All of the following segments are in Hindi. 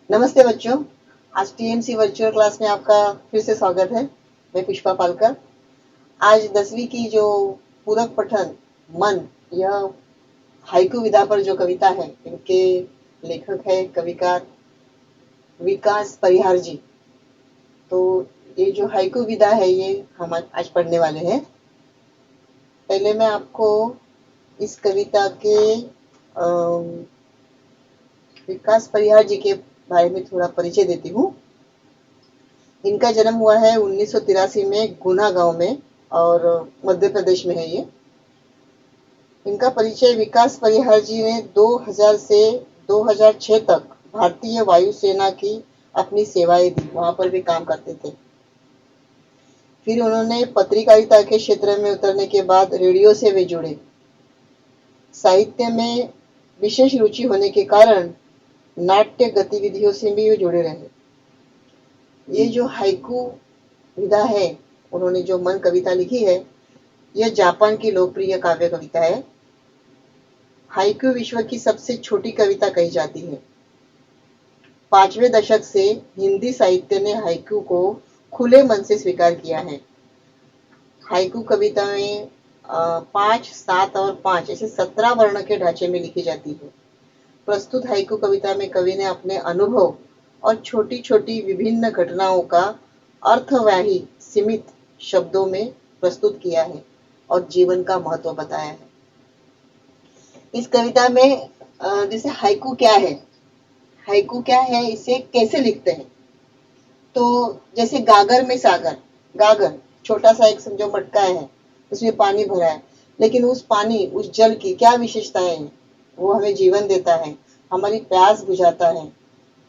नमस्ते बच्चों। आज टीएमसी वर्चुअल क्लास में आपका फिर से स्वागत है। मैं पुष्पा पालकर। आज 10वीं की जो पूरक पठन मन, यह हाइकु विधा पर जो कविता है, इनके लेखक है कविकार विकास परिहार जी। तो ये जो हाइकु विधा है ये हम आज पढ़ने वाले हैं। पहले मैं आपको इस कविता के विकास परिहार जी के बारे में थोड़ा परिचय देती हूँ। इनका जन्म हुआ है 1983 में गुना गांव में, और मध्य प्रदेश में है ये। इनका परिचय विकास परिहार जी ने 2000 से 2006 तक भारतीय वायुसेना की अपनी सेवाएं दी, वहां पर भी काम करते थे। फिर उन्होंने पत्रकारिता के क्षेत्र में उतरने के बाद रेडियो से वे जुड़े। साहित्य में विशेष रुचि होने के कारण नाट्य गतिविधियों से भी वे जुड़े रहे। ये जो हाइकू विधा है, उन्होंने जो मन कविता लिखी है, यह जापान की लोकप्रिय काव्य कविता है। हाइकू विश्व की सबसे छोटी कविता कही जाती है। 5वें दशक से हिंदी साहित्य ने हाइकू को खुले मन से स्वीकार किया है। हाइकू कविता में 5, 7 और 5 ऐसे 17 वर्ण के ढांचे में लिखी जाती है। प्रस्तुत हाइकू कविता में कवि ने अपने अनुभव और छोटी छोटी विभिन्न घटनाओं का अर्थवाही सीमित शब्दों में प्रस्तुत किया है और जीवन का महत्व बताया है। इस कविता में जैसे हाइकू क्या है, हाइकू क्या है, इसे कैसे लिखते हैं। तो जैसे गागर में सागर, गागर छोटा सा एक समझो मटका है, उसमें पानी भरा है, लेकिन उस पानी, उस जल की क्या विशेषताएं हैं। वो हमें जीवन देता है, हमारी प्यास बुझाता है,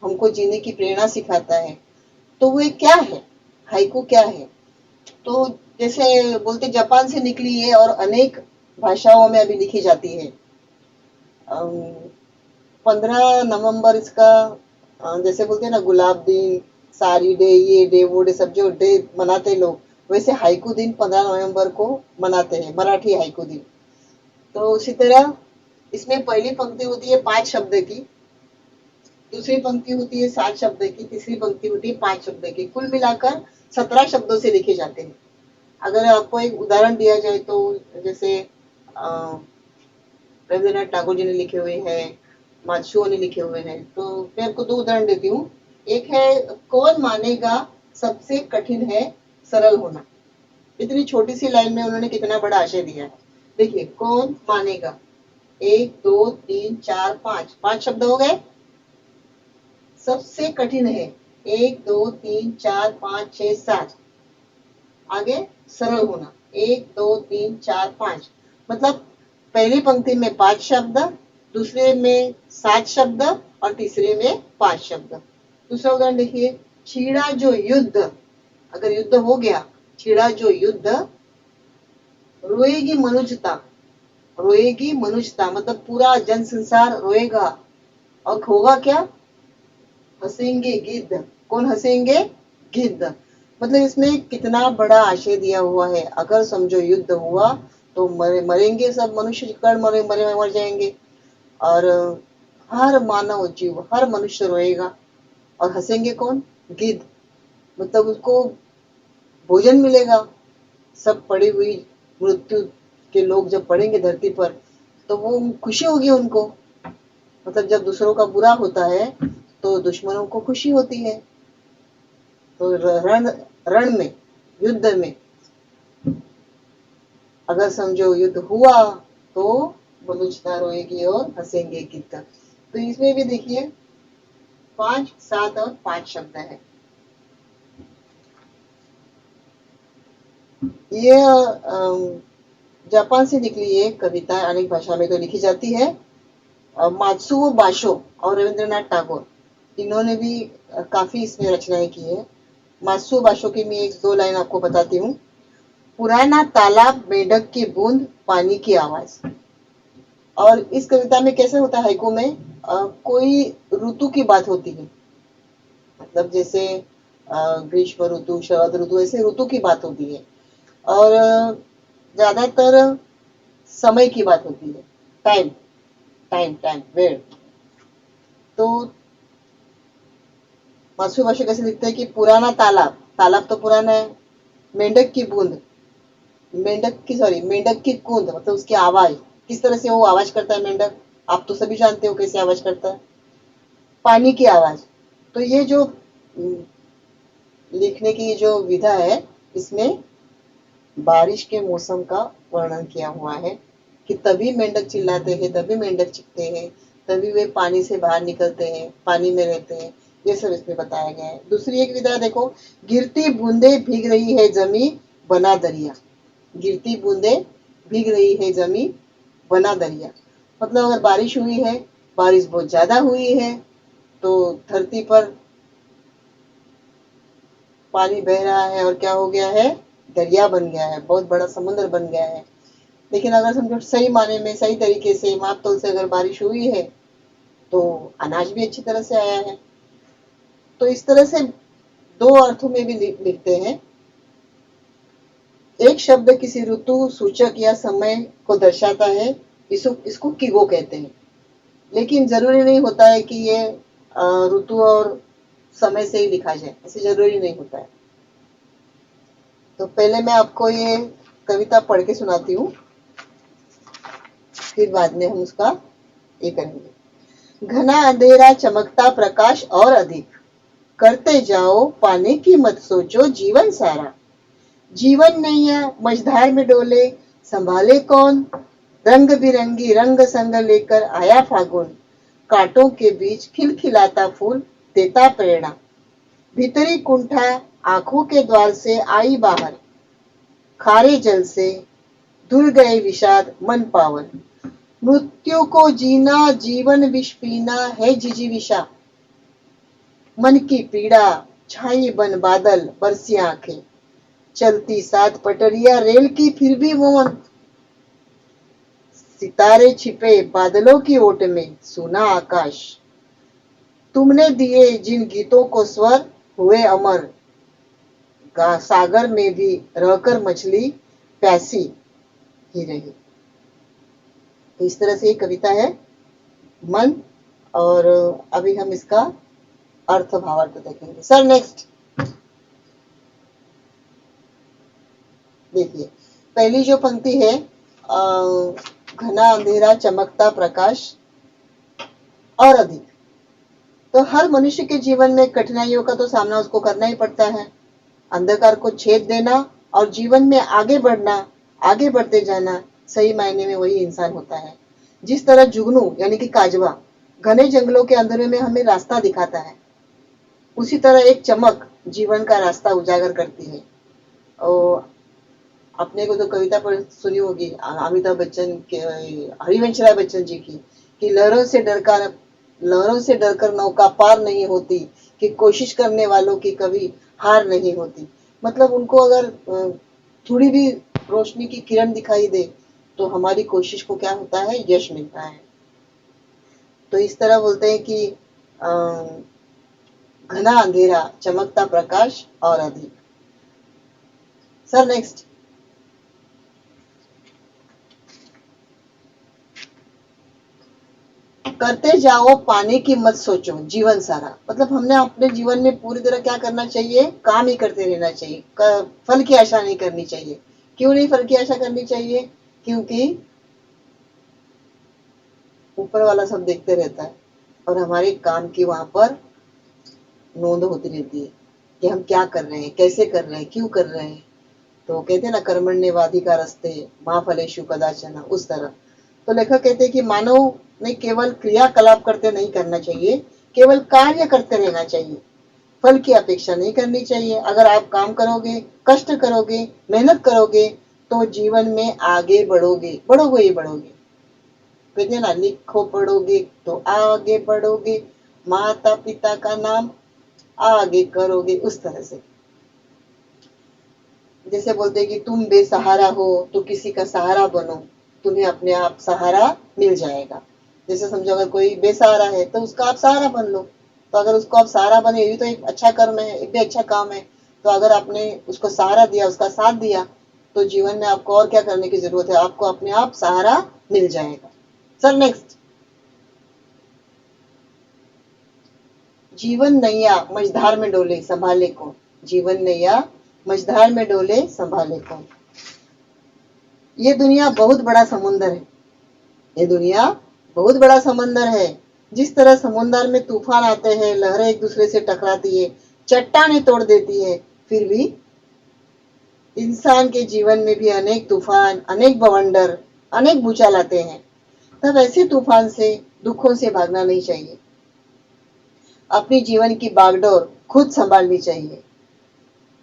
हमको जीने की प्रेरणा सिखाता है। तो वो क्या है, हाइकू क्या है। तो जैसे बोलते जापान से निकली है और अनेक भाषाओं में अभी लिखी जाती है। 15 नवंबर इसका जैसे बोलते हैं ना गुलाब दिन, सारी डे, ये डे वो डे, सब जो डे मनाते लोग, वैसे हाइकू दिन 15 नवंबर को मनाते हैं, मराठी हाइकू दिन। तो उसी तरह इसमें पहली पंक्ति होती है 5 शब्द की, दूसरी पंक्ति होती है 7 शब्द की, तीसरी पंक्ति होती है 5 शब्द की। कुल मिलाकर 17 शब्दों से लिखे जाते हैं। अगर आपको एक उदाहरण दिया जाए तो जैसे रविन्द्रनाथ टैगोर जी ने लिखे हुए हैं, मात्सुओ ने लिखे हुए हैं। तो मैं आपको 2 उदाहरण देती हूँ। एक है, कौन मानेगा सबसे कठिन है सरल होना। इतनी छोटी सी लाइन में उन्होंने कितना बड़ा आशय दिया है। देखिए, कौन मानेगा, 1 2 3 4 5, 5 शब्द हो गए। सबसे कठिन है 1 2 3 4 5 6 7। आगे सरल होना 1 2 3 4 5, मतलब पहली पंक्ति में 5 शब्द, दूसरे में 7 शब्द और तीसरे में 5 शब्द। दूसरा उदाहरण देखिए, छीड़ा जो युद्ध, अगर युद्ध हो गया, छीड़ा जो युद्ध, रोएगी मनुष्यता, रोएगी मनुष्यता मतलब पूरा जन संसार रोएगा, और होगा क्या, हंसेंगे गिद्ध। कौन हंसेंगे, गिद्ध। मतलब इसमें कितना बड़ा आशय दिया हुआ है। अगर समझो युद्ध हुआ तो मरेंगे सब मनुष्य, कण मरे मरे मर जाएंगे, और हर मानव जीव, हर मनुष्य रोएगा, और हंसेंगे कौन, गिद्ध। मतलब उसको भोजन मिलेगा। सब पड़ी हुई मृत्यु के लोग जब पड़ेंगे धरती पर, तो वो खुशी होगी उनको। मतलब जब दूसरों का बुरा होता है तो दुश्मनों को खुशी होती है। तो रण रण में, युद्ध में अगर समझो युद्ध हुआ तो मनुष्यता रोएगी और हंसेंगे गिद्ध। तो इसमें भी देखिए 5 7 और 5 शब्द है। ये जापान से निकली ये कविता अनेक भाषा में तो लिखी जाती है। मात्सुओ बाशो और रविंद्रनाथ टैगोर, इन्होंने भी काफी इसमें रचनाएं की है। मात्सुओ बाशो की मैं 1 2 लाइन आपको बताती हूँ। पुराना तालाब, मेढक की बूंद, पानी की आवाज। और इस कविता में कैसे होता है, हाइकू में कोई ऋतु की बात होती है। मतलब जैसे ग्रीष्म ऋतु, शरद ऋतु, ऐसे ऋतु की बात होती है। और ज्यादातर समय की बात होती है, टाइम, टाइम टाइम वेळ। तो मातृभाषा कैसे लिखते हैं कि पुराना तालाब, तालाब तो पुराना है। मेंढक की बूंद, मेंढक की कूंद, मतलब उसकी आवाज, किस तरह से वो आवाज करता है मेंढक, आप तो सभी जानते हो कैसे आवाज करता है। पानी की आवाज। तो ये जो लिखने की जो विधा है, इसमें बारिश के मौसम का वर्णन किया हुआ है कि तभी मेंढक चिल्लाते हैं, तभी मेंढक चिपते हैं, तभी वे पानी से बाहर निकलते हैं, पानी में रहते हैं। ये सब इसमें बताया गया है। दूसरी एक विधा देखो, गिरती बूंदे भीग रही है जमी बना दरिया। गिरती बूंदे भीग रही है जमी बना दरिया, मतलब अगर बारिश हुई है, बारिश बहुत ज्यादा हुई है, तो धरती पर पानी बह रहा है और क्या हो गया है, दरिया बन गया है, बहुत बड़ा समुद्र बन गया है। लेकिन अगर समझो सही माने में, सही तरीके से, माप तौल से अगर बारिश हुई है, तो अनाज भी अच्छी तरह से आया है। तो इस तरह से दो अर्थों में भी लिखते हैं। एक शब्द किसी ऋतु सूचक या समय को दर्शाता है, इसको किगो कहते हैं। लेकिन जरूरी नहीं होता है कि ये ऋतु और समय से ही लिखा जाए, ऐसे जरूरी नहीं होता है। तो पहले मैं आपको ये कविता पढ़ के सुनाती हूँ, फिर बाद में हम उसका ये करेंगे। घना अंधेरा चमकता प्रकाश और अधिक, करते जाओ पाने की मत सोचो जीवन सारा। जीवन नैया मझधार में डोले, संभाले कौन, रंग बिरंगी रंग संग लेकर आया फागुन। कांटों के बीच खिलखिलाता फूल देता प्रेरणा, भीतरी कुंठा आंखों के द्वार से आई बाहर। खारे जल से धुल गए विषाद मन पावन, मृत्यु को जीना जीवन विष पीना है जिजीविषा। मन की पीड़ा छाई बन बादल बरसी आंखें, चलती सात पटरिया रेल की फिर भी मौन। सितारे छिपे बादलों की ओट में सुना आकाश, तुमने दिए जिन गीतों को स्वर हुए अमर। सागर में भी रहकर मछली प्यासी ही रही। तो इस तरह से ये कविता है मन, और अभी हम इसका अर्थ भावार्थ देखेंगे। सर नेक्स्ट देखिए, पहली जो पंक्ति है, घना अंधेरा चमकता प्रकाश और अधिक। तो हर मनुष्य के जीवन में कठिनाइयों का तो सामना उसको करना ही पड़ता है। अंधकार को छेद देना और जीवन में आगे बढ़ना, आगे बढ़ते जाना, सही मायने में वही इंसान होता है। जिस तरह जुगनू यानी कि काजवा घने जंगलों के अंधेरे में हमें रास्ता दिखाता है, उसी तरह एक चमक जीवन का रास्ता उजागर करती है। और अपने को तो कविता पर सुनी होगी अमिताभ बच्चन के, हरिवंश राय बच्चन जी की, कि लहरों से डरकर नौका पार नहीं होती, कि कोशिश करने वालों की कभी हार नहीं होती। मतलब उनको अगर थोड़ी भी रोशनी की किरण दिखाई दे, तो हमारी कोशिश को क्या होता है, यश मिलता है। तो इस तरह बोलते हैं कि घना अंधेरा चमकता प्रकाश और अधिक। सर नेक्स्ट, करते जाओ पाने की मत सोचो जीवन सारा। मतलब हमने अपने जीवन में पूरी तरह क्या करना चाहिए, काम ही करते रहना चाहिए, फल की आशा नहीं करनी चाहिए। क्यों नहीं फल की आशा करनी चाहिए, क्योंकि ऊपर वाला सब देखते रहता है और हमारे काम की वहां पर नोंद होती रहती है कि हम क्या कर रहे हैं, कैसे कर रहे हैं, क्यों कर रहे हैं। तो कहते हैं ना, कर्मण्येवाधिकार रस्ते मां फलेषु कदाचन, उस तरह। तो लेखक कहते हैं कि मानव ने केवल क्रियाकलाप करते नहीं करना चाहिए, केवल कार्य करते रहना चाहिए, फल की अपेक्षा नहीं करनी चाहिए। अगर आप काम करोगे, कष्ट करोगे, मेहनत करोगे, तो जीवन में आगे बढ़ोगे, बढ़ोगे ही बढ़ोगे। कहते हैं ना, लिखो पढ़ोगे तो आगे बढ़ोगे, माता पिता का नाम आगे करोगे, उस तरह से। जैसे बोलते हैं कि तुम बेसहारा हो तो किसी का सहारा बनो, तुम्हें अपने आप सहारा मिल जाएगा। जैसे समझो अगर कोई बेसहारा है तो उसका आप सहारा बन लो। तो अगर उसको आप सहारा बने, ये भी तो एक अच्छा कर्म है, एक भी अच्छा काम है। तो अगर आपने उसको सहारा दिया, उसका साथ दिया, तो जीवन में आपको और क्या करने की जरूरत है, आपको अपने आप सहारा मिल जाएगा। सर नेक्स्ट, जीवन नैया मझधार में डोले संभाले कौन। जीवन नैया मझधार में डोले संभाले कौन। ये दुनिया बहुत बड़ा समुंदर है। ये दुनिया बहुत बड़ा समंदर है। जिस तरह समुंदर में तूफान आते हैं, लहरें एक दूसरे से टकराती है, चट्टानें तोड़ देती है, फिर भी इंसान के जीवन में भी अनेक तूफान, अनेक बवंडर, अनेक भूचाल आते हैं। तब ऐसे तूफान से, दुखों से भागना नहीं चाहिए। अपनी जीवन की बागडोर खुद संभालनी चाहिए।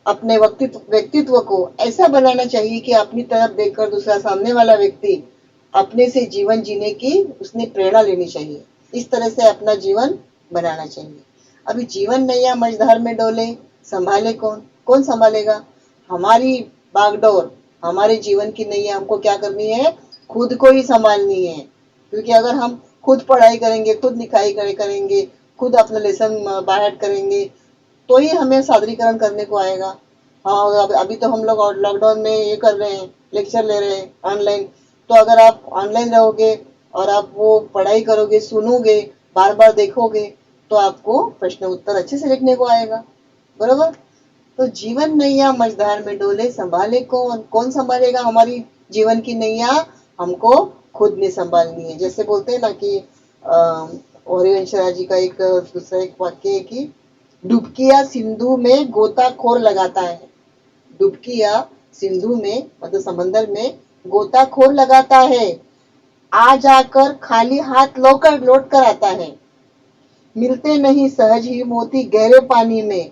अपने व्यक्तित्व को ऐसा बनाना चाहिए कि अपनी तरफ देखकर दूसरा सामने वाला व्यक्ति अपने से जीवन जीने की उसने प्रेरणा लेनी चाहिए। इस तरह से अपना जीवन बनाना चाहिए। अभी जीवन नैया मझधार में डोले संभाले कौन। कौन संभालेगा? हमारी बागडोर, हमारे जीवन की नैया हमको क्या करनी है? खुद को ही संभालनी है। क्योंकि अगर हम खुद पढ़ाई करेंगे, खुद लिखाई करेंगे, खुद अपना लेसन बाहर करेंगे, तो ही हमें सादरीकरण करने को आएगा। हाँ, अभी तो हम लोग लॉकडाउन में ये कर रहे हैं, लेक्चर ले रहे हैं ऑनलाइन। तो अगर आप ऑनलाइन रहोगे और आप वो पढ़ाई करोगे, सुनोगे, बार बार देखोगे, तो आपको प्रश्न उत्तर अच्छे से लिखने को आएगा। बरोबर। तो जीवन नैया मझधार में डोले संभाले कौन। कौन संभालेगा हमारी जीवन की नैया? हमको खुद ने संभालनी है। जैसे बोलते हैं ना कि हरिवंश जी का एक दूसरा एक वाक्य है कि डुबकिया सिंधु में गोताखोर लगाता है। डुबकिया सिंधु में मतलब समंदर में गोताखोर लगाता है, आ जाकर खाली हाथ लौट कर आता है। मिलते नहीं सहज ही मोती गहरे पानी में,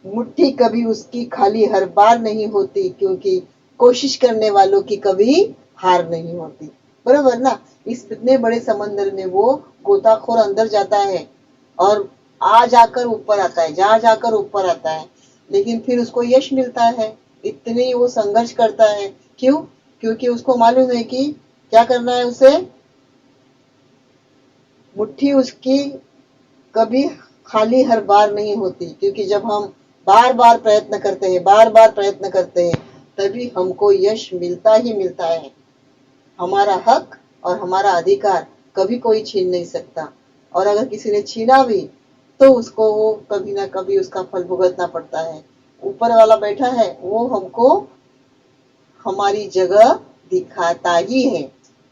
मुट्ठी कभी उसकी खाली हर बार नहीं होती, क्योंकि कोशिश करने वालों की कभी हार नहीं होती। बराबर ना। इस इतने बड़े समंदर में वो गोताखोर अंदर जाता है और आ जाकर ऊपर आता है, जा जाकर ऊपर आता है, लेकिन फिर उसको यश मिलता है। इतने वो संघर्ष करता है। क्यों? क्योंकि उसको मालूम है कि क्या करना है उसे। मुट्ठी उसकी कभी खाली हर बार नहीं होती, क्योंकि जब हम बार बार प्रयत्न करते हैं, बार बार प्रयत्न करते हैं, तभी हमको यश मिलता ही मिलता है। हमारा हक और हमारा अधिकार कभी कोई छीन नहीं सकता। और अगर किसी ने छीना भी तो उसको वो कभी ना कभी उसका फल भुगतना पड़ता है। ऊपर वाला बैठा है, वो हमको हमारी जगह दिखाता ही है।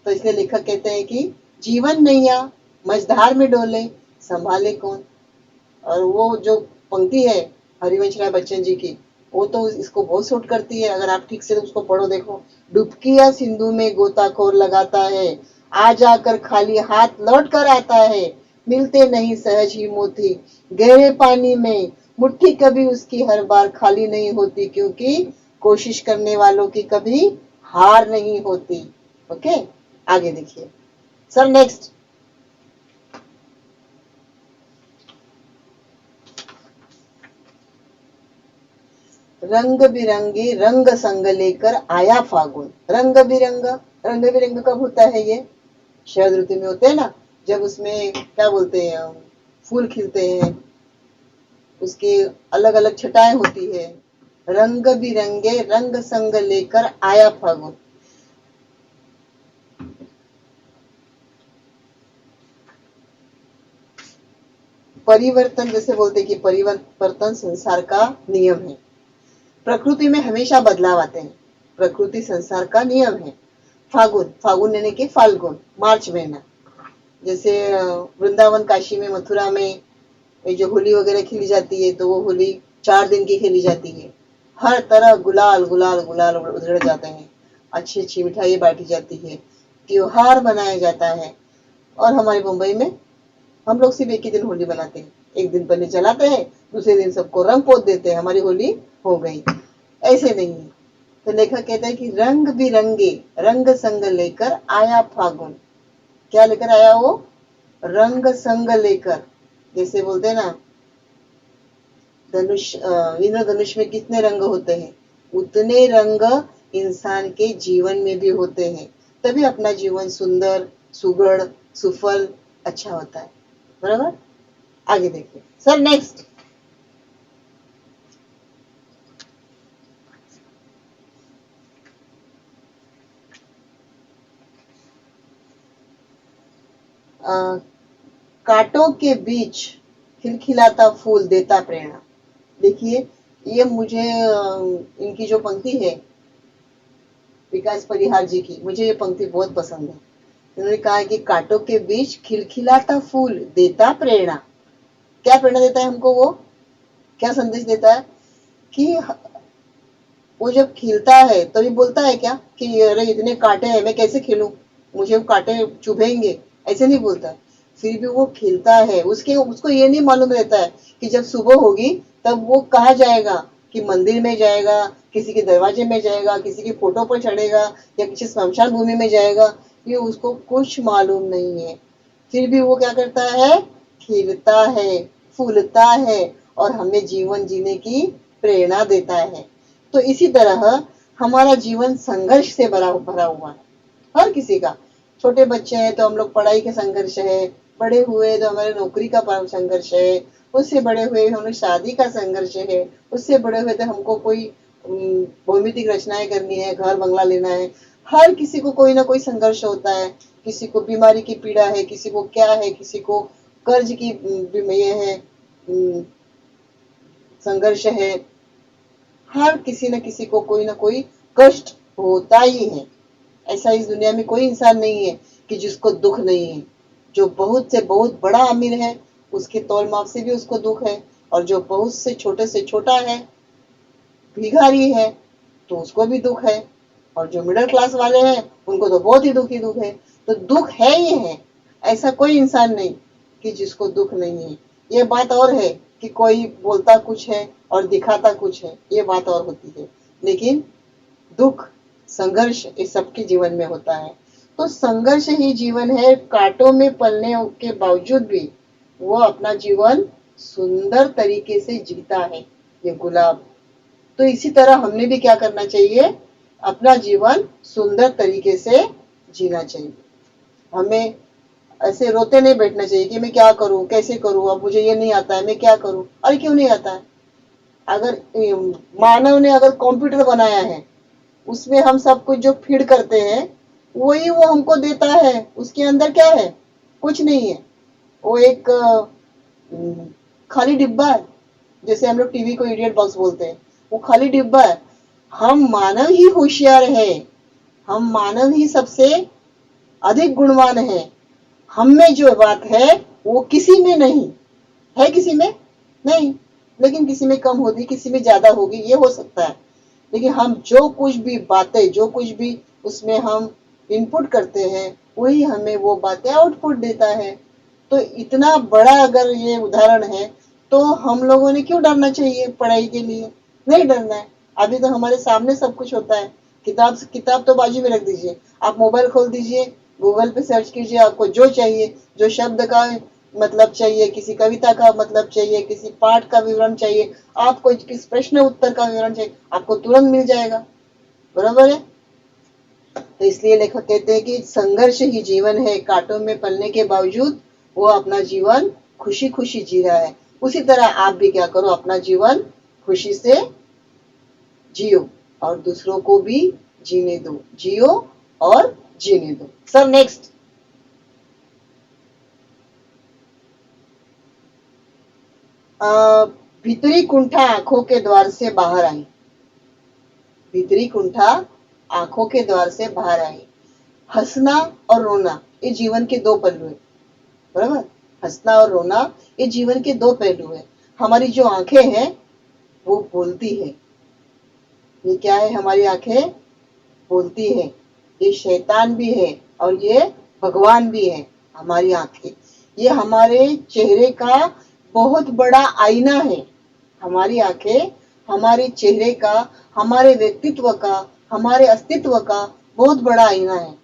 तो इसलिए लेखक कहते हैं कि जीवन नैया मझधार में डोले संभाले कौन। और वो जो पंक्ति है हरिवंश राय बच्चन जी की, वो तो इसको बहुत सूट करती है। अगर आप ठीक से उसको पढ़ो, देखो। डुबकिया सिंधु में गोताखोर लगाता है, आ जाकर खाली हाथ लौट कर आता है। मिलते नहीं सहज ही मोती गहरे पानी में, मुट्ठी कभी उसकी हर बार खाली नहीं होती, क्योंकि कोशिश करने वालों की कभी हार नहीं होती। ओके, आगे देखिए सर। नेक्स्ट, रंग बिरंगे रंग संग लेकर आया फागुन। रंग बिरंग, रंग बिरंग कब होता है? ये शरद ऋतु में होते हैं ना, जब उसमें क्या बोलते हैं, फूल खिलते हैं, उसके अलग अलग छटाएं होती है। रंग बिरंगे रंग संग लेकर आया फागुन। परिवर्तन, जैसे बोलते कि परिवर्तन संसार का नियम है। प्रकृति में हमेशा बदलाव आते हैं। प्रकृति संसार का नियम है। फागुन, फागुन यानी कि फाल्गुन, मार्च महीना। जैसे वृंदावन, काशी में, मथुरा में ये जो होली वगैरह खेली जाती है, तो वो होली 4 दिन की खेली जाती है। हर तरह गुलाल गुलाल गुलाल उधड़ जाते हैं। अच्छी अच्छी मिठाई बांटी जाती है, त्योहार मनाया जाता है। और हमारे मुंबई में हम लोग सिर्फ एक ही दिन होली बनाते हैं। एक दिन पहले जलाते हैं, दूसरे दिन सबको रंग पोत देते हैं, हमारी होली हो गई। ऐसे नहीं है। तो लेखक कहते हैं कि रंग बिरंगे रंग संग लेकर आया फागुन। क्या लेकर आया वो? रंग संग लेकर। जैसे बोलते हैं ना, धनुष, इंद्रधनुष में कितने रंग होते हैं, उतने रंग इंसान के जीवन में भी होते हैं। तभी अपना जीवन सुंदर, सुगढ़, सुफल, अच्छा होता है। बराबर। आगे देखिए सर। नेक्स्ट, कांटों के बीच खिलखिलाता फूल देता प्रेरणा। देखिए, ये मुझे इनकी जो पंक्ति है विकास परिहार जी की, मुझे ये पंक्ति बहुत पसंद है। उन्होंने कहा है कि कांटों के बीच खिलखिलाता फूल देता प्रेरणा। क्या प्रेरणा देता है हमको वो? क्या संदेश देता है कि वो जब खिलता है तो ये बोलता है क्या कि अरे इतने कांटे हैं, मैं कैसे खिलूं, मुझे वो कांटे चुभेंगे, ऐसे नहीं बोलता। फिर भी वो खिलता है, उसके उसको ये नहीं मालूम रहता है कि जब सुबह होगी तब वो कहाँ जाएगा, कि मंदिर में जाएगा, किसी के दरवाजे में जाएगा, किसी की फोटो पर चढ़ेगा, या किसी स्मशान भूमि में जाएगा, ये उसको कुछ मालूम नहीं है। फिर भी वो क्या करता है? खिलता है, फूलता है और हमें जीवन जीने की प्रेरणा देता है। तो इसी तरह हमारा जीवन संघर्ष से भरा भरा हुआ है, हर किसी का। छोटे बच्चे हैं तो हम लोग पढ़ाई के संघर्ष है, बड़े हुए तो हमारे नौकरी का संघर्ष है, उससे बड़े हुए हमें शादी का संघर्ष है, उससे बड़े हुए तो हमको कोई भौमितिक रचनाएं करनी है, घर बंगला लेना है। हर किसी को कोई ना कोई संघर्ष होता है। किसी को बीमारी की पीड़ा है, किसी को क्या है, किसी को कर्ज की ये है, संघर्ष है। हर किसी न किसी को कोई ना कोई कष्ट होता ही है। ऐसा इस दुनिया में कोई इंसान नहीं है कि जिसको दुख नहीं है। जो बहुत से बहुत बड़ा अमीर है उसके तौल माप से भी उसको दुख है, और जो बहुत से छोटा है, भिखारी है, तो उसको भी दुख है, और जो मिडिल क्लास वाले हैं उनको तो बहुत ही दुख है। तो दुख है ही है, ऐसा कोई इंसान नहीं कि जिसको दुख नहीं है। ये बात और है कि कोई बोलता कुछ है और दिखाता कुछ है, ये बात और होती है। लेकिन दुख, संघर्ष ये सबके जीवन में होता है। तो संघर्ष ही जीवन है। कांटों में पलने के बावजूद भी वो अपना जीवन सुंदर तरीके से जीता है, ये गुलाब। तो इसी तरह हमने भी क्या करना चाहिए? अपना जीवन सुंदर तरीके से जीना चाहिए। हमें ऐसे रोते नहीं बैठना चाहिए कि मैं क्या करूं, कैसे करूं, अब मुझे ये नहीं आता है, मैं क्या करूं। अरे क्यों नहीं आता है? अगर मानव ने अगर कंप्यूटर बनाया है, उसमें हम सब कुछ जो फीड करते हैं वही वो हमको देता है। उसके अंदर क्या है? कुछ नहीं है। वो एक खाली डिब्बा है। जैसे हम लोग टीवी को इडियट बॉक्स बोलते हैं, वो खाली डिब्बा है। हम मानव ही होशियार है, हम मानव ही सबसे अधिक गुणवान है। हम में जो बात है वो किसी में नहीं है, किसी में नहीं। लेकिन किसी में कम होगी, किसी में ज्यादा होगी, ये हो सकता है। लेकिन हम जो कुछ भी बातें, जो कुछ भी उसमें हम इनपुट करते हैं वही हमें वो बातें आउटपुट देता है। तो इतना बड़ा अगर ये उदाहरण है तो हम लोगों ने क्यों डरना चाहिए पढ़ाई के लिए? नहीं डरना है। अभी तो हमारे सामने सब कुछ होता है। किताब तो बाजू में रख दीजिए, आप मोबाइल खोल दीजिए, गूगल पे सर्च कीजिए, आपको जो चाहिए, जो शब्द का मतलब चाहिए, किसी कविता का मतलब चाहिए, किसी पाठ का विवरण चाहिए, आपको किस प्रश्न उत्तर का विवरण चाहिए, आपको तुरंत मिल जाएगा। बराबर है? तो इसलिए लेखक कहते हैं कि संघर्ष ही जीवन है, कांटों में पलने के बावजूद वो अपना जीवन खुशी खुशी जी रहा है। उसी तरह आप भी क्या करो, अपना जीवन खुशी से जियो और दूसरों को भी जीने दो, जियो और जीने दो। Sir next. भीतरी कुंठा आंखों के द्वार से बाहर आई। भीतरी कुंठा आंखों के द्वार से बाहर आई। हंसना और रोना ये जीवन के दो पहलू है। बराबर? हंसना और रोना ये जीवन के दो पहलू है। हमारी जो आंखें हैं वो बोलती है। ये क्या है? हमारी आंखें बोलती है। ये शैतान भी है और ये भगवान भी है। हमारी आंखें, ये हमारे चेहरे का बहुत बड़ा आईना है। हमारी आंखें हमारे चेहरे का, हमारे व्यक्तित्व का, हमारे अस्तित्व का बहुत बड़ा आईना है।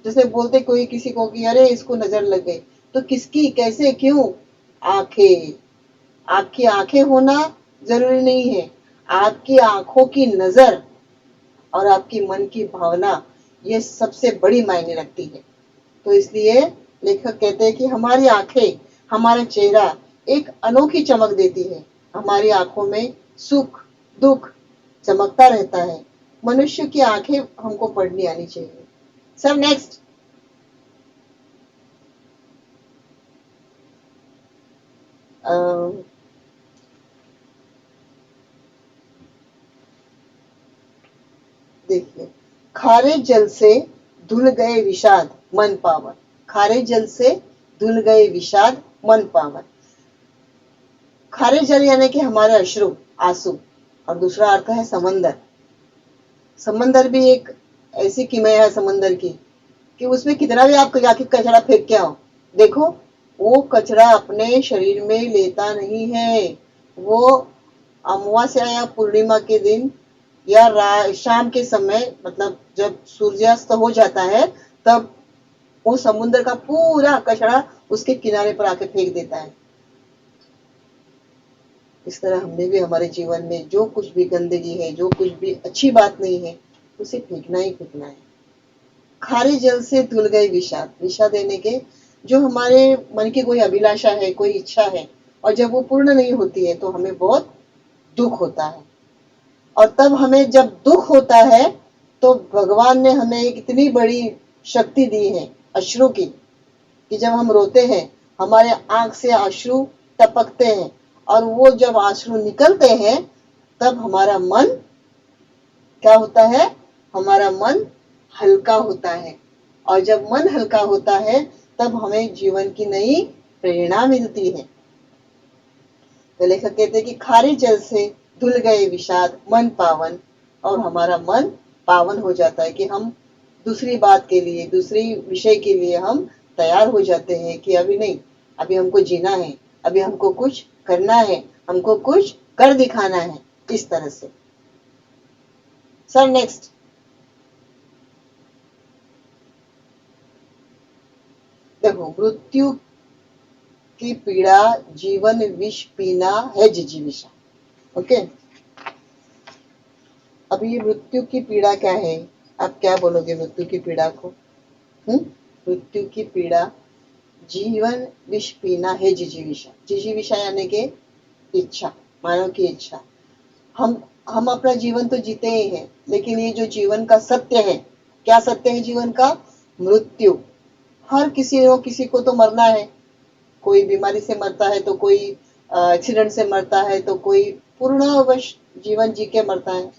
जैसे बोलते कोई किसी को कि अरे इसको नजर लग गई, तो किसकी, कैसे, क्यों? आंखें। आपकी आंखें होना जरूरी नहीं है, आपकी आंखों की नजर और आपकी मन की भावना ये सबसे बड़ी मायने रखती है। तो इसलिए लेखक कहते हैं कि हमारी आंखें, हमारा चेहरा एक अनोखी चमक देती है। हमारी आंखों में सुख दुख चमकता रहता है। मनुष्य की आंखें हमको पढ़नी आनी चाहिए। Sir next. देखिए, खारे जल से धुल गए विषाद मन पावन। खारे जल से धुल गए विषाद मन पावन। खारे जल यानी कि हमारे अश्रु, आंसू, और दूसरा अर्थ है समंदर। समंदर भी एक ऐसी किमया है समंदर की कि उसमें कितना भी आप जाके कचरा फेंक के आओ, देखो वो कचरा अपने शरीर में लेता नहीं है। वो अमावस्या या पूर्णिमा के दिन या शाम के समय, मतलब जब सूर्यास्त हो जाता है, तब वो समुद्र का पूरा कचरा उसके किनारे पर आके फेंक देता है। इस तरह हमने भी हमारे जीवन में जो कुछ भी गंदगी है, जो कुछ भी अच्छी बात नहीं है, उसे फेंकना ही फेंकना है। खारे जल से धुल गए विषाद। विषाद देने के जो हमारे मन की कोई अभिलाषा है, कोई इच्छा है, और जब वो पूर्ण नहीं होती है तो हमें बहुत दुख होता है। और तब हमें जब दुख होता है तो भगवान ने हमें एक इतनी बड़ी शक्ति दी है अश्रु की, कि जब हम रोते हैं हमारे आंख से अश्रु टपकते हैं, और वो जब अश्रु निकलते हैं तब हमारा मन क्या होता है, हमारा मन हल्का होता है। और जब मन हल्का होता है तब हमें जीवन की नई प्रेरणा मिलती है। तो लेखक कहते हैं कि खारे जल से धुल गए विषाद मन पावन, और हमारा मन पावन हो जाता है कि हम दूसरी बात के लिए, दूसरी विषय के लिए हम तैयार हो जाते हैं कि अभी नहीं, अभी हमको जीना है, अभी हमको कुछ करना है, हमको कुछ कर दिखाना है, इस तरह से। Sir next. देखो, मृत्यु की पीड़ा जीवन विष पीना है जिजीविषा। ओके, अब ये मृत्यु की पीड़ा क्या है, आप क्या बोलोगे मृत्यु की पीड़ा को? मृत्यु की पीड़ा जीवन विष पीना है जिजीविषा। जिजीविषा यानी कि इच्छा, मानव की इच्छा। हम अपना जीवन तो जीते ही हैं, लेकिन ये जो जीवन का सत्य है, क्या सत्य है जीवन का? मृत्यु। हर किसी को तो मरना है। कोई बीमारी से मरता है, तो कोई एक्सीडेंट से मरता है, तो कोई पूर्णवश जीवन जी के मरता है।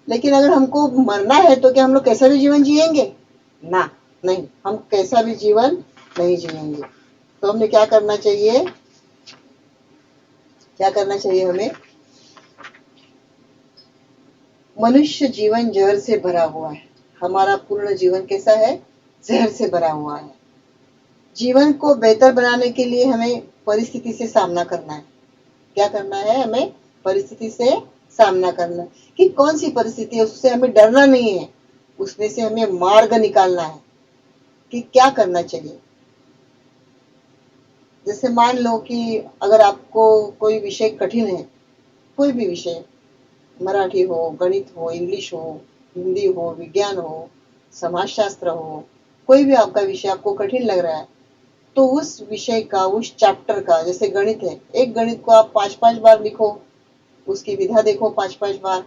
लेकिन अगर हमको मरना है तो क्या हम लोग कैसा भी जीवन जिएंगे? ना, नहीं, हम कैसा भी जीवन नहीं जिएंगे। तो हमें क्या करना चाहिए? क्या करना चाहिए हमें? मनुष्य जीवन जहर से भरा हुआ है। हमारा पूर्ण जीवन कैसा है? जहर से भरा हुआ है। जीवन को बेहतर बनाने के लिए हमें परिस्थिति से सामना करना है। क्या करना है? हमें परिस्थिति से सामना करना है। कि कौन सी परिस्थिति है, उससे हमें डरना नहीं है, उसमें से हमें मार्ग निकालना है कि क्या करना चाहिए। जैसे मान लो कि अगर आपको कोई विषय कठिन है, कोई भी विषय, मराठी हो, गणित हो, इंग्लिश हो, हिंदी हो, विज्ञान हो, समाजशास्त्र हो, कोई भी आपका विषय आपको कठिन लग रहा है, तो उस विषय का, उस चैप्टर का, जैसे गणित है, एक गणित को आप 5-5 बार लिखो, उसकी विधा देखो 5-5 बार,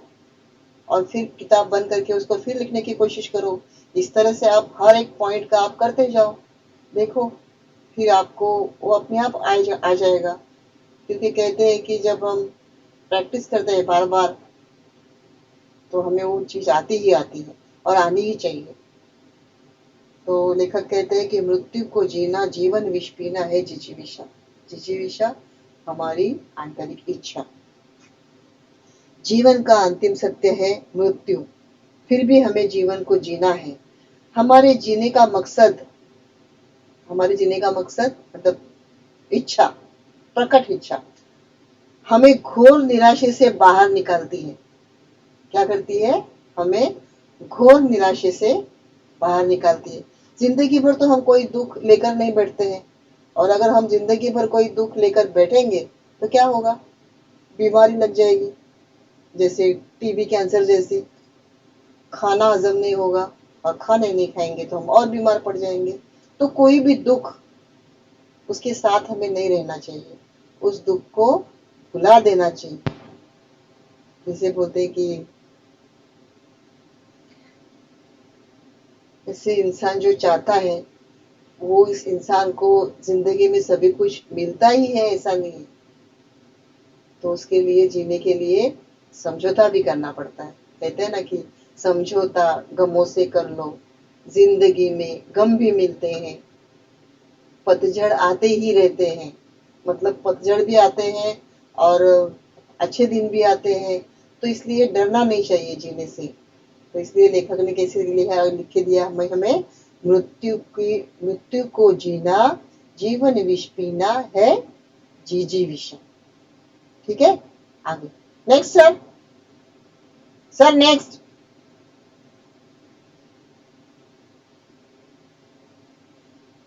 और फिर किताब बंद करके उसको फिर लिखने की कोशिश करो। इस तरह से आप हर एक पॉइंट का आप करते जाओ, देखो, फिर आपको वो अपने आप आ जाएगा। क्योंकि कहते हैं कि जब हम प्रैक्टिस करते हैं बार बार, तो हमें वो चीज आती ही आती है, और आनी ही चाहिए। तो लेखक कहते हैं कि मृत्यु को जीना जीवन विष पीना है जिजीविषा। जिजीविषा हमारी आंतरिक इच्छा। जीवन का अंतिम सत्य है मृत्यु, फिर भी हमें जीवन को जीना है। हमारे जीने का मकसद, हमारे जीने का मकसद मतलब इच्छा, प्रकट इच्छा, हमें घोर निराशे से बाहर निकालती है। क्या करती है? हमें घोर निराशे से बाहर निकालती है। जिंदगी भर तो हम कोई दुख लेकर नहीं बैठते हैं, और अगर हम जिंदगी भर कोई दुख लेकर बैठेंगे तो क्या होगा? बीमारी लग जाएगी, जैसे टीबी, कैंसर जैसी। खाना हजम नहीं होगा, और खाने नहीं खाएंगे तो हम और बीमार पड़ जाएंगे। तो कोई भी दुख, उसके साथ हमें नहीं रहना चाहिए, उस दुख को भुला देना चाहिए। जैसे बोलते हैं कि जैसे इंसान जो चाहता है वो इस इंसान को जिंदगी में सभी कुछ मिलता ही है ऐसा नहीं है, तो उसके लिए जीने के लिए समझौता भी करना पड़ता है। कहते हैं ना कि समझौता गमों से कर लो, जिंदगी में गम भी मिलते हैं, पतझड़ आते ही रहते हैं। मतलब पतझड़ भी आते हैं और अच्छे दिन भी आते हैं, तो इसलिए डरना नहीं चाहिए जीने से। तो इसलिए लेखक ने कैसे लिखा, लिख के दिया हमें हमें मृत्यु को जीना, जीवन विष पीना है, जी जी विषम। ठीक है, आगे next sir. Sir next.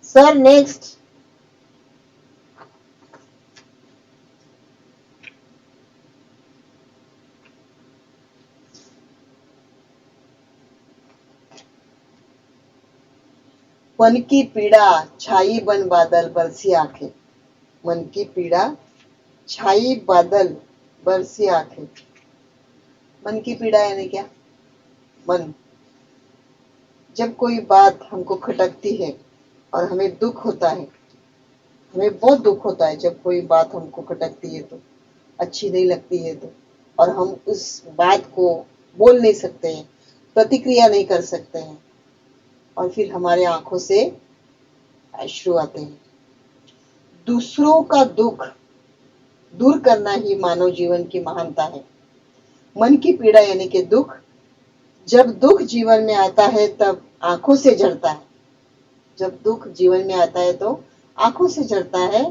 Sir next. मन की पीड़ा छाई बन बादल बरसी आंखें। मन की पीड़ा छाई बादल बरसी आंखें। मन की पीड़ा यानी क्या? मन, जब कोई बात हमको खटकती है और हमें दुख होता है, हमें बहुत दुख होता है जब कोई बात हमको खटकती है, तो अच्छी नहीं लगती है, तो और हम उस बात को बोल नहीं सकते हैं, प्रतिक्रिया नहीं कर सकते हैं, और फिर हमारे आंखों से अश्रु आते हैं। दूसरों का दुख दूर करना ही मानव जीवन की महानता है। मन की पीड़ा यानी कि दुख, जब दुख जीवन में आता है तब आंखों से झरता है। जब दुख जीवन में आता है तो आंखों से झरता है।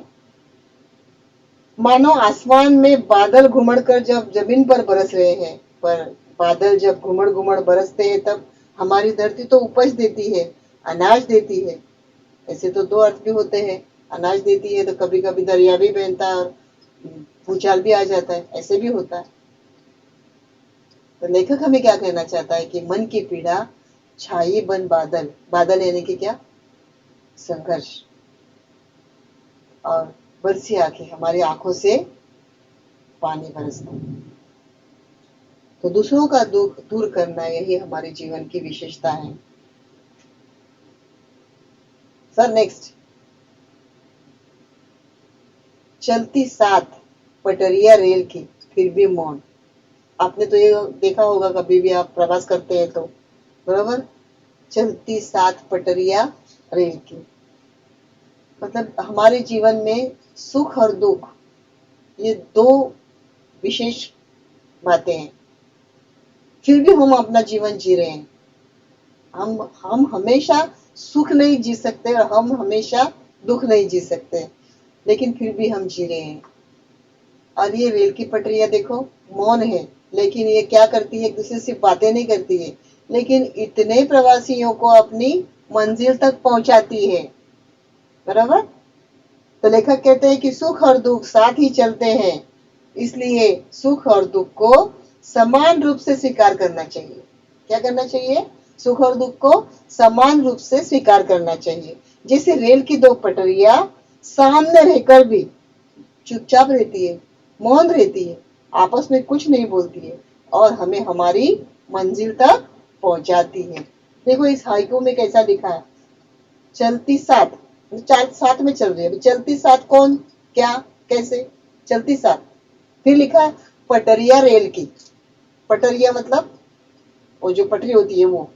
मानो आसमान में बादल घुमड़ कर जब जमीन पर बरस रहे हैं, पर बादल जब घुमड़ घुमड़ बरसते हैं तब हमारी धरती तो उपज देती है, अनाज देती है। ऐसे तो दो अर्थ भी होते हैं, अनाज देती है तो कभी कभी दरिया भी बहता है और भूचाल भी आ जाता है, ऐसे भी होता है। तो लेखक हमें क्या कहना चाहता है कि मन की पीड़ा छाई बन बादल, बादल यानी कि क्या? संघर्ष, और बरसी आंखें, हमारी आंखों से पानी बरसना। तो दूसरों का दुख दूर करना यही हमारे जीवन की विशेषता है। Sir next. चलती साथ पटरिया रेल की फिर भी मौन। आपने तो ये देखा होगा, कभी भी आप प्रवास करते हैं तो, बराबर। चलती साथ पटरिया रेल की, मतलब हमारे जीवन में सुख और दुख, ये दो विशेष बातें हैं, फिर भी हम अपना जीवन जी रहे हैं। हम हमेशा सुख नहीं जी सकते और हम हमेशा दुख नहीं जी सकते, लेकिन फिर भी हम जी रहे हैं। और ये रेल की पटरियां देखो, मौन है, लेकिन ये क्या करती है? एक दूसरे से बातें नहीं करती है, लेकिन इतने प्रवासियों को अपनी मंजिल तक पहुंचाती है, बराबर। तो लेखक कहते हैं कि सुख और दुख साथ ही चलते हैं, इसलिए सुख और दुख को समान रूप से स्वीकार करना चाहिए। क्या करना चाहिए? सुख और दुख को समान रूप से स्वीकार करना चाहिए। जैसे रेल की दो पटरियां सामने रहकर भी चुपचाप रहती है, मौन रहती है, आपस में कुछ नहीं बोलती है, और हमें हमारी मंजिल तक पहुंचाती है। देखो इस हाइकू में कैसा लिखा है, चलती साथ, चार साथ में चल रही है। चलती साथ कौन, क्या, कैसे? चलती साथ। फिर लिखा है पटरिया रेल की। पटरिया मतलब वो जो पटरी होती है वो।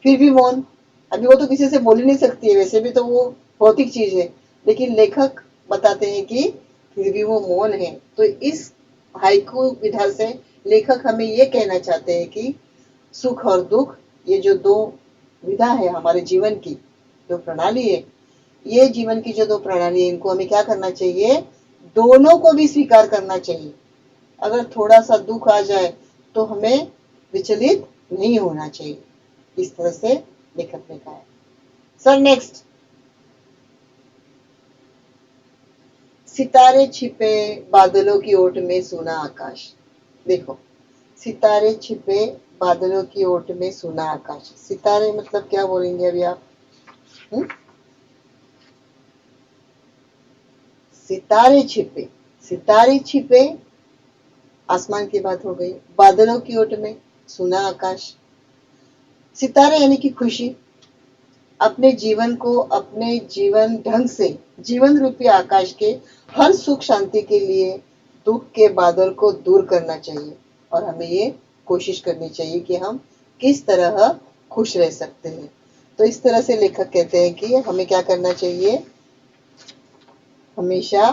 फिर भी मौन, अभी वो तो किसी से बोल ही नहीं सकती है, वैसे भी तो वो भौतिक चीज है, लेकिन लेखक बताते हैं कि फिर भी वो मौन है। तो इस हाइकू विधा से लेखक हमें ये कहना चाहते हैं कि सुख और दुख, ये जो दो विधा है हमारे जीवन की, जो प्रणाली है, ये जीवन की जो दो प्रणाली है, इनको हमें क्या करना चाहिए? दोनों को भी स्वीकार करना चाहिए। अगर थोड़ा सा दुख आ जाए तो हमें विचलित नहीं होना चाहिए, इस तरह से लेखक ने कहा है। Sir next. सितारे छिपे बादलों की ओट में सुना आकाश। देखो, सितारे छिपे बादलों की ओट में सुना आकाश, सितारे मतलब क्या बोलेंगे अभी आप? हुँ? सितारे छिपे, सितारे छिपे, आसमान की बात हो गई, बादलों की ओट में सुना आकाश। सितारे यानी कि खुशी, अपने जीवन को अपने जीवन ढंग से जीवन रूपी आकाश के हर सुख शांति के लिए दुख के बादल को दूर करना चाहिए और हमें ये कोशिश करनी चाहिए कि हम किस तरह खुश रह सकते हैं। तो इस तरह से लेखक कहते हैं कि हमें क्या करना चाहिए, हमेशा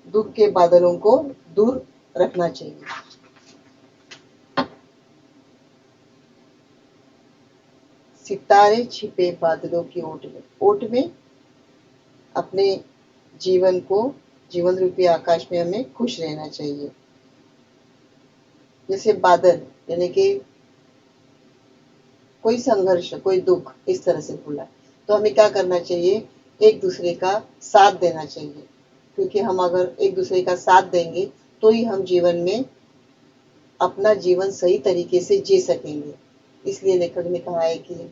दुख के बादलों को दूर रखना चाहिए। सितारे छिपे बादलों की ओट में अपने जीवन को जीवन रूपी आकाश में हमें खुश रहना चाहिए। जैसे बादल यानी कि कोई संघर्ष कोई दुख इस तरह से बोला, तो हमें क्या करना चाहिए, एक दूसरे का साथ देना चाहिए, क्योंकि हम अगर एक दूसरे का साथ देंगे तो ही हम जीवन में अपना जीवन सही तरीके से जी सकेंगे। इसलिए लेखक ने कहा है कि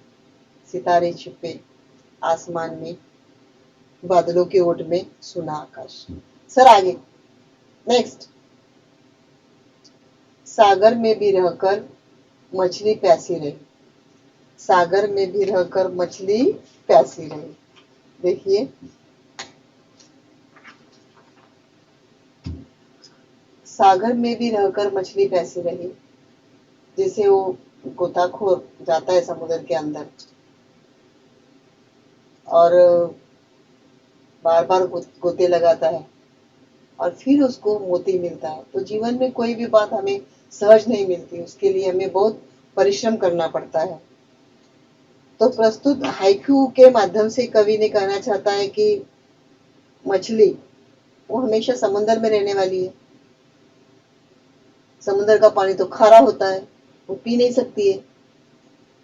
सितारे छिपे आसमान में बादलों के ओट में सुना आकाश। सर आगे नेक्स्ट, सागर में भी रहकर मछली प्यासी रही, सागर में भी रहकर मछली प्यासी रही। देखिए सागर में भी रहकर मछली प्यासी रही, जैसे वो गोताखोर जाता है समुद्र के अंदर और बार बार गोते लगाता है और फिर उसको मोती मिलता है। तो जीवन में कोई भी बात हमें सहज नहीं मिलती, उसके लिए हमें बहुत परिश्रम करना पड़ता है। तो प्रस्तुत हाइकू के माध्यम से कवि ने कहना चाहता है कि मछली वो हमेशा समुद्र में रहने वाली है, समुद्र का पानी तो खारा होता है, वो पी नहीं सकती है,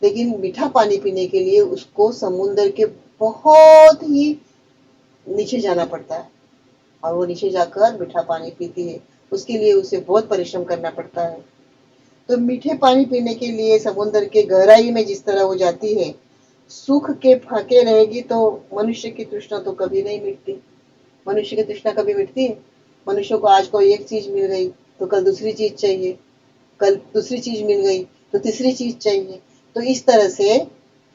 लेकिन मीठा पानी पीने के लिए उसको समुद्र के बहुत ही नीचे जाना पड़ता है और वो नीचे जाकर मीठा पानी पीती है, उसके लिए उसे बहुत परिश्रम करना पड़ता है। तो मीठे पानी पीने के लिए समुद्र के गहराई में जिस तरह वो जाती है, सुख के फाके रहेगी तो मनुष्य की तृष्णा तो कभी नहीं मिटती। मनुष्य की तृष्णा कभी मिटती है? मनुष्य को आज कोई एक चीज मिल गई तो कल दूसरी चीज चाहिए, कल दूसरी चीज मिल गई तो तीसरी चीज चाहिए। तो इस तरह से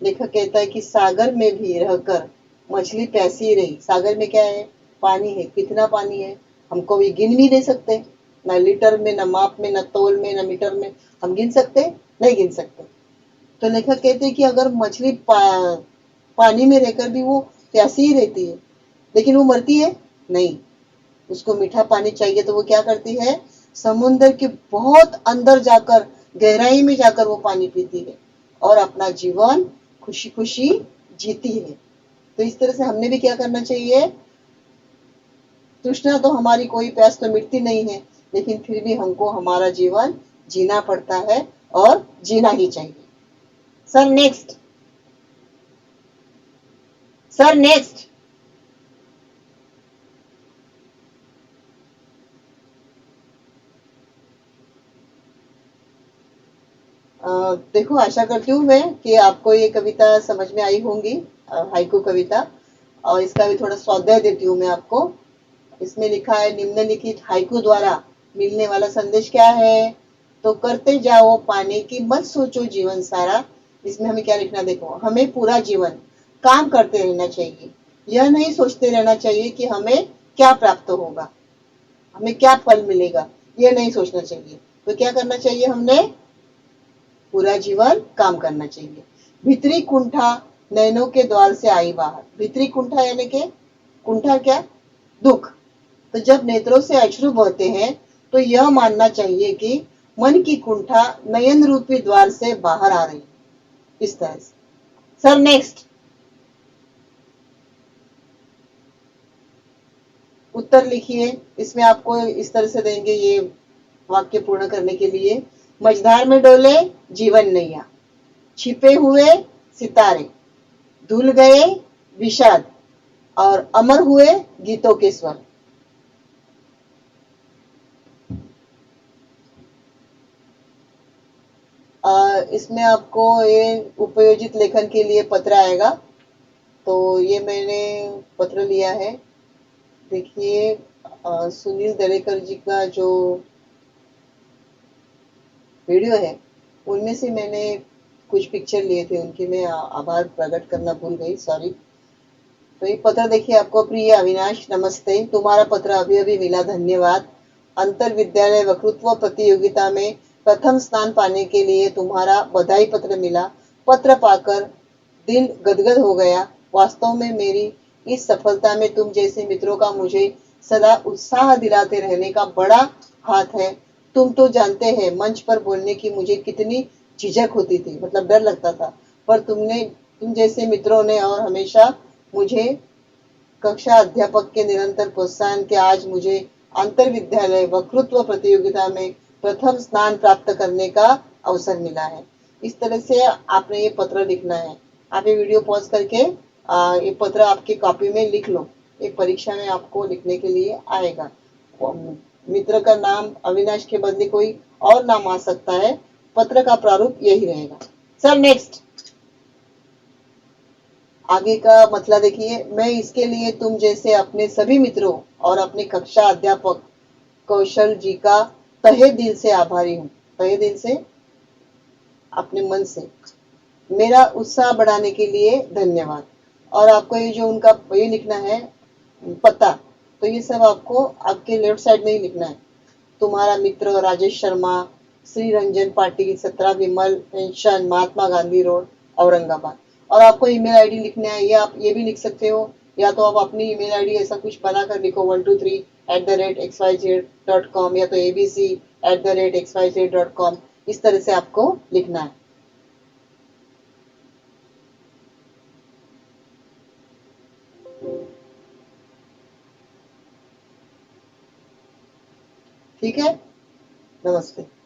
लेखक कहता है कि सागर में भी रहकर मछली प्यासी रही। सागर में क्या है, पानी है, कितना पानी है हमको भी गिन भी नहीं सकते, ना लीटर में, ना माप में, ना तोल में, ना मीटर में हम गिन सकते, नहीं गिन सकते। तो लेखक कहते हैं कि अगर मछली पानी में रहकर भी वो प्यासी ही रहती है, लेकिन वो मरती है नहीं, उसको मीठा पानी चाहिए तो वो क्या करती है, समुद्र के बहुत अंदर जाकर गहराई में जाकर वो पानी पीती है और अपना जीवन खुशी खुशी जीती है। तो इस तरह से हमने भी क्या करना चाहिए, तृष्णा तो हमारी, कोई प्यास तो मिटती नहीं है, लेकिन फिर भी हमको हमारा जीवन जीना पड़ता है और जीना ही चाहिए। Sir next, sir next. देखो आशा करती हूँ मैं कि आपको ये कविता समझ में आई होंगी, हाइकू कविता, और इसका भी थोड़ा स्वाध्याय देती हूँ मैं आपको। इसमें लिखा है, निम्नलिखित हाइकू द्वारा मिलने वाला संदेश क्या है, तो करते जाओ पाने की मत सोचो जीवन सारा। इसमें हमें क्या लिखना, देखो हमें पूरा जीवन काम करते रहना चाहिए, यह नहीं सोचते रहना चाहिए कि हमें क्या प्राप्त होगा, हमें क्या फल मिलेगा, यह नहीं सोचना चाहिए। तो क्या करना चाहिए, हमने पूरा जीवन काम करना चाहिए। भीतरी कुंठा नैनों के द्वार से आई बाहर, भीतरी कुंठा यानी के कुंठा क्या, दुख। तो जब नेत्रों से अश्रु बहते हैं तो यह मानना चाहिए कि मन की कुंठा नयन रूपी द्वार से बाहर आ रही, इस तरह से। सर नेक्स्ट, उत्तर लिखिए। इसमें आपको इस तरह से देंगे ये वाक्य पूर्ण करने के लिए, मझधार में डोले जीवन नैया, छिपे हुए सितारे, धुल गए विषाद और अमर हुए गीतों के स्वर। इसमें आपको ये उपयोजित लेखन के लिए पत्र आएगा, तो ये मैंने पत्र लिया है। देखिए सुनील दरेकर जी का जो वीडियो है उनमें से मैंने कुछ पिक्चर लिए थे उनके, मैं आभार प्रकट करना भूल गई, सॉरी। तो ये पत्र देखिए आपको। प्रिय अविनाश, नमस्ते। तुम्हारा पत्र अभी अभी मिला, धन्यवाद। अंतर विद्यालय वक्तृत्व प्रतियोगिता में प्रथम स्थान पाने के लिए तुम्हारा बधाई पत्र मिला। पत्र पाकर दिल गदगद हो गया। वास्तव में मेरी इस सफलता में तुम जैसे मित्रों का मुझे सदा उत्साह दिलाते रहने का बड़ा हाथ है। तुम तो जानते हैं मंच पर बोलने की मुझे कितनी झिझक होती थी, मतलब डर लगता था, पर तुम जैसे मित्रों ने और हमेशा मुझे कक्षा अध्यापक के निरंतर प्रोत्साहन के आज मुझे अंतर विद्यालय वक्तृत्व प्रतियोगिता में प्रथम स्थान प्राप्त करने का अवसर मिला है। इस तरह से आपने ये पत्र लिखना है। आप ये वीडियो पॉज करके ये पत्र आपकी कॉपी में लिख लो। एक परीक्षा में आपको लिखने के लिए आएगा। मित्र का नाम अविनाश के बदले कोई और नाम आ सकता है। पत्र का प्रारूप यही रहेगा। सर नेक्स्ट, आगे का मतलब देखिए। मैं इसके लिए तुम जैसे अपने सभी मित्रों और अपने कक्षा अध्यापक कौशल जी का तहे दिल से आभारी हूँ। तहे दिल से, अपने मन से। मेरा उत्साह बढ़ाने के लिए धन्यवाद। और आपको ये जो उनका ये लिखना है पता, तो ये सब आपको आपके लेफ्ट साइड में ही लिखना है। तुम्हारा मित्र राजेश शर्मा, श्री रंजन पाटिल, 17 विमल पेंशन, महात्मा गांधी रोड, औरंगाबाद। और आपको ईमेल आईडी लिखना है। ये आप ये भी लिख सकते हो, या तो आप अपनी ईमेल आईडी ऐसा कुछ बनाकर लिखो 123@xyz.com, या तो abc@xyz.com। इस तरह से आपको लिखना है। ठीक है, नमस्ते।